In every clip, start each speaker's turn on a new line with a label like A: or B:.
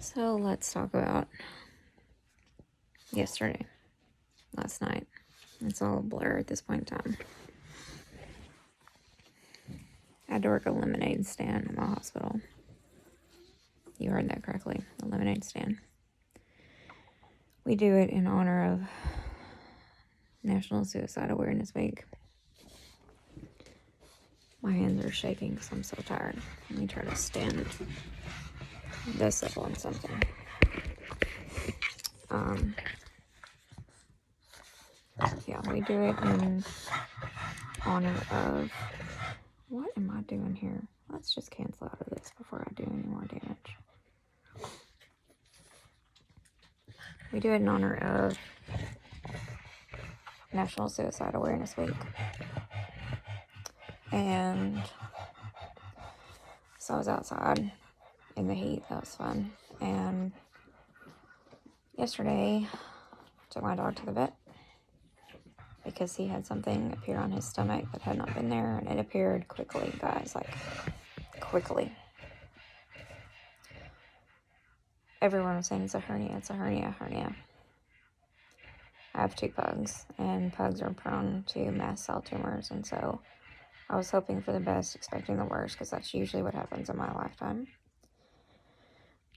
A: So let's talk about yesterday, last night. It's all a blur at this point in time. I had to work a lemonade stand in my hospital. You heard that correctly, a lemonade stand. We do it in honor of National Suicide Awareness Week. My hands are shaking because I'm so tired. Let me try to stand this up on something. Yeah, we do it in honor of... What am I doing here? Let's just cancel out of this before I do any more damage. We do it in honor of National Suicide Awareness Week. And so I was outside in the heat. That was fun. And yesterday, took my dog to the vet because he had something appear on his stomach that had not been there, and it appeared quickly, guys, like quickly. Everyone was saying it's a hernia. I have 2 pugs, and pugs are prone to mast cell tumors, and so I was hoping for the best, expecting the worst, because that's usually what happens in my lifetime.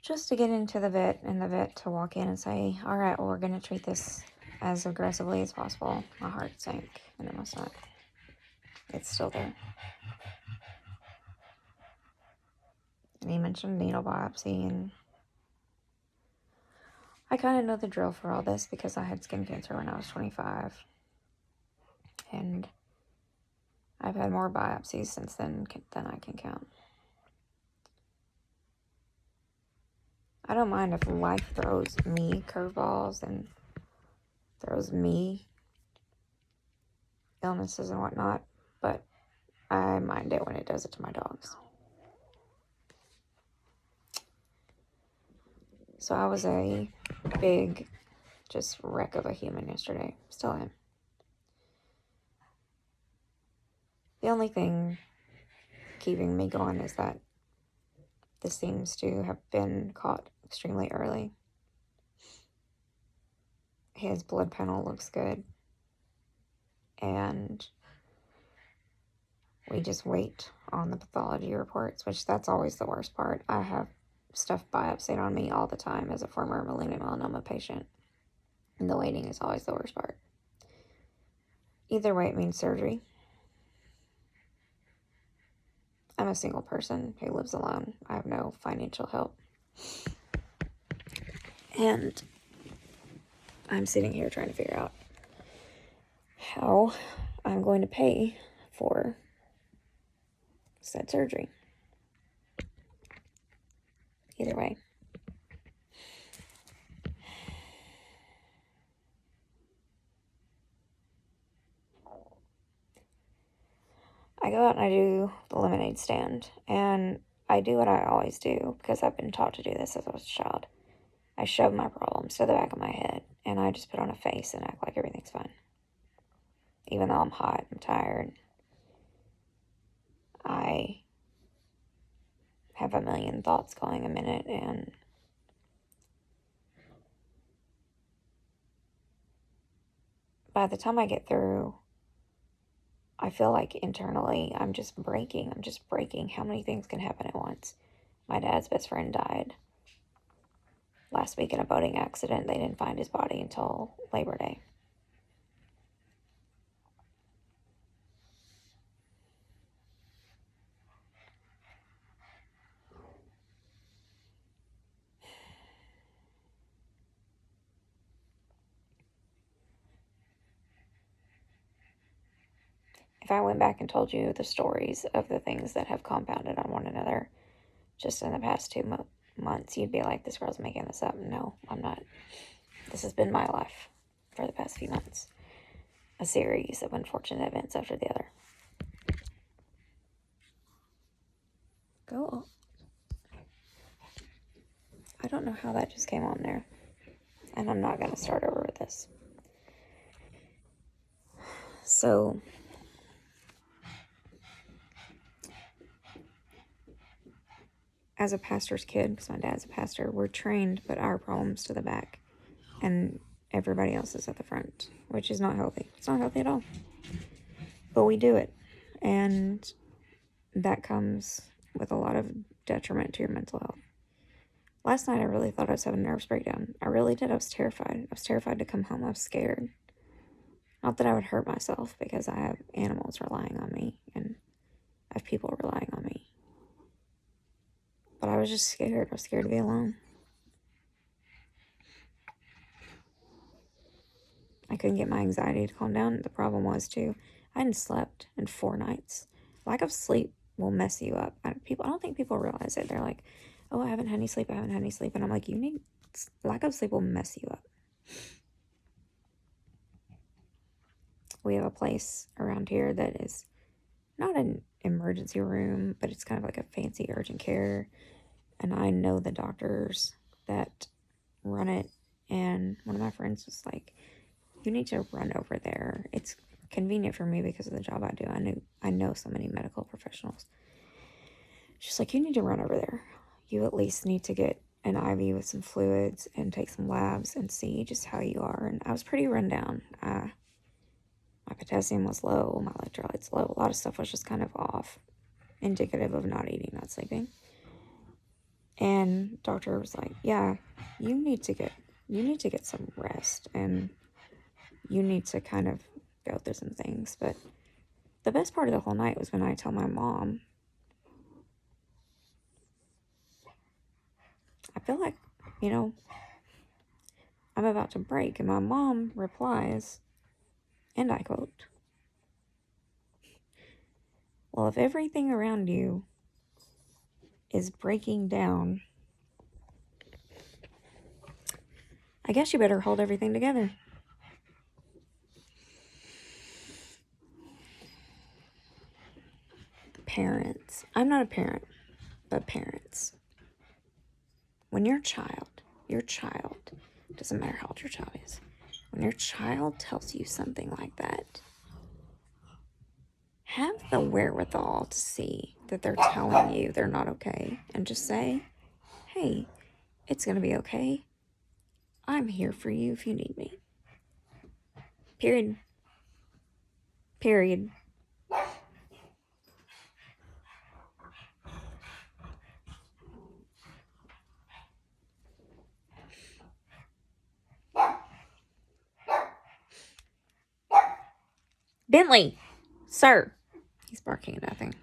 A: Just to get into the vet, and the vet to walk in and say, all right, well, we're going to treat this as aggressively as possible. My heart sank, and it must not. It's still there. And he mentioned needle biopsy, and I kind of know the drill for all this because I had skin cancer when I was 25. And I've had more biopsies since then than I can count. I don't mind if life throws me curveballs and throws me illnesses and whatnot, but I mind it when it does it to my dogs. So I was a big, just wreck of a human yesterday. Still am. The only thing keeping me going is that this seems to have been caught extremely early. His blood panel looks good. And we just wait on the pathology reports, which that's always the worst part. I have stuff biopsied on me all the time as a former malignant melanoma patient. And the waiting is always the worst part. Either way, it means surgery. I'm a single person who lives alone. I have no financial help. And I'm sitting here trying to figure out how I'm going to pay for said surgery. Either way. I go out and I do the lemonade stand, and I do what I always do because I've been taught to do this as I was a child. I shove my problems to the back of my head, and I just put on a face and act like everything's fine. Even though I'm hot, I'm tired, I have a million thoughts going a minute, and by the time I get through, I feel like internally I'm just breaking. How many things can happen at once? My dad's best friend died last week in a boating accident. They didn't find his body until Labor Day. If I went back and told you the stories of the things that have compounded on one another just in the past 2 months, you'd be like, this girl's making this up. No, I'm not. This has been my life for the past few months. A series of unfortunate events after the other. Go. I don't know how that just came on there. And I'm not going to start over with this. So, as a pastor's kid, because my dad's a pastor, we're trained to put our problems to the back and everybody else is at the front, which is not healthy. It's not healthy at all. But we do it. And that comes with a lot of detriment to your mental health. Last night, I really thought I was having a nervous breakdown. I really did. I was terrified. I was terrified to come home. I was scared. Not that I would hurt myself, because I have animals relying on me and I have people relying on me. But I was just scared. I was scared to be alone. I couldn't get my anxiety to calm down. The problem was, too, I hadn't slept in 4 nights. Lack of sleep will mess you up. I don't think people realize it. They're like, oh, I haven't had any sleep. I haven't had any sleep. And I'm like, lack of sleep will mess you up. We have a place around here that is not an emergency room, but it's kind of like a fancy urgent care. And I know the doctors that run it. And one of my friends was like, you need to run over there. It's convenient for me because of the job I do. I know so many medical professionals. She's like, you need to run over there. You at least need to get an IV with some fluids and take some labs and see just how you are. And I was pretty run down. My potassium was low, my electrolytes low. A lot of stuff was just kind of off, indicative of not eating, not sleeping. And doctor was like, yeah, you need to get some rest, and you need to kind of go through some things. But the best part of the whole night was when I told my mom, I feel like, I'm about to break. And my mom replies, and I quote, well, if everything around you is breaking down, I guess you better hold everything together. Parents. I'm not a parent, but parents. When your child, doesn't matter how old your child is, when your child tells you something like that, have the wherewithal to see that they're telling you they're not okay, and just say, hey, it's going to be okay. I'm here for you if you need me. Period. Bentley, sir. He's barking at nothing.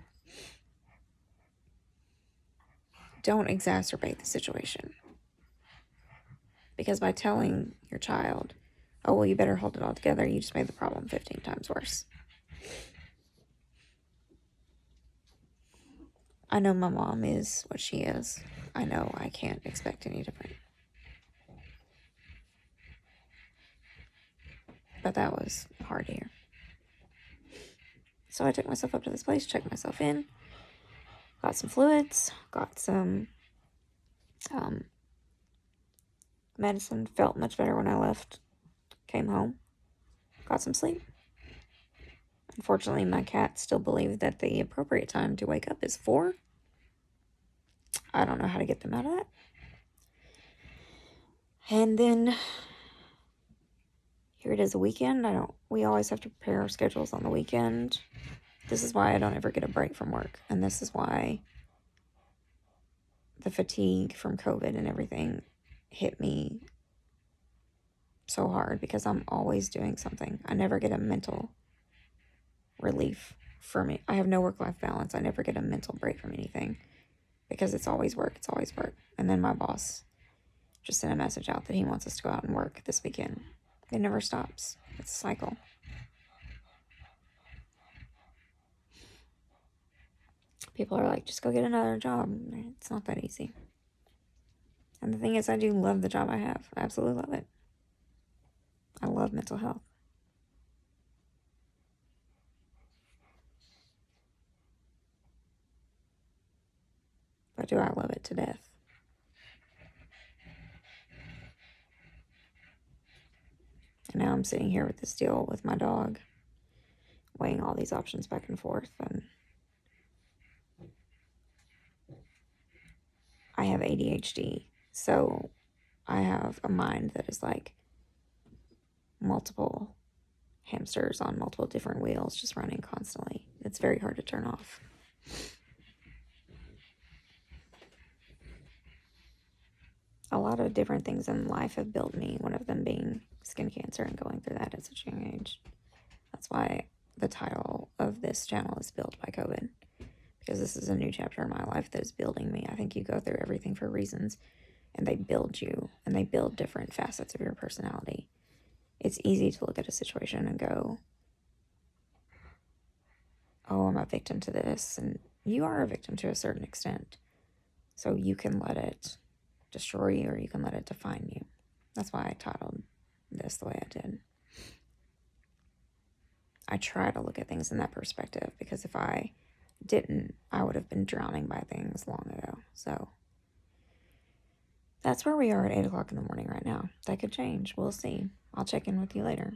A: Don't exacerbate the situation. Because by telling your child, oh, well, you better hold it all together, you just made the problem 15 times worse. I know my mom is what she is. I know I can't expect any different. But that was hard to hear. So I took myself up to this place, checked myself in, got some fluids, got some medicine, felt much better when I left, came home, got some sleep. Unfortunately, my cat still believes that the appropriate time to wake up is 4. I don't know how to get them out of that. And then here it is, a weekend. We always have to prepare our schedules on the weekend. This is why I don't ever get a break from work. And this is why the fatigue from COVID and everything hit me so hard, because I'm always doing something. I never get a mental relief from it. I have no work-life balance. I never get a mental break from anything, because it's always work. It's always work. And then my boss just sent a message out that he wants us to go out and work this weekend. It never stops. It's a cycle. People are like, just go get another job. It's not that easy. And the thing is, I do love the job I have. I absolutely love it. I love mental health. But do I love it to death? And now I'm sitting here with this deal with my dog, weighing all these options back and forth, and have ADHD, so I have a mind that is like multiple hamsters on multiple different wheels just running constantly. It's very hard to turn off. A lot of different things in life have built me, one of them being skin cancer and going through that at such a young age. That's why the title of this channel is Built by COVID, because this is a new chapter in my life that is building me. I think you go through everything for reasons, and they build you, and they build different facets of your personality. It's easy to look at a situation and go, oh, I'm a victim to this, and you are a victim to a certain extent. So you can let it destroy you, or you can let it define you. That's why I titled this the way I did. I try to look at things in that perspective, because if I didn't, I would have been drowning by things long ago. So that's where we are at 8 o'clock in the morning right now. That could change. We'll see. I'll check in with you later.